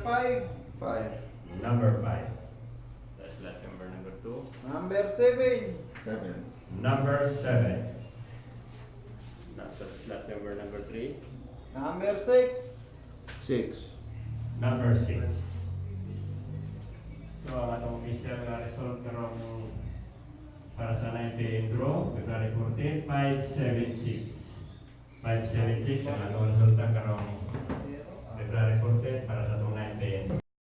5. 5. Number 5. That's lot number 2. Number 7. 7. Number 7. That's lot number 3. Number 6. 6. Number 6. So, ang atong official na result karong para sa 9 draw, February 14, 576. 576 ang atong resulta karong February 14 para sa atong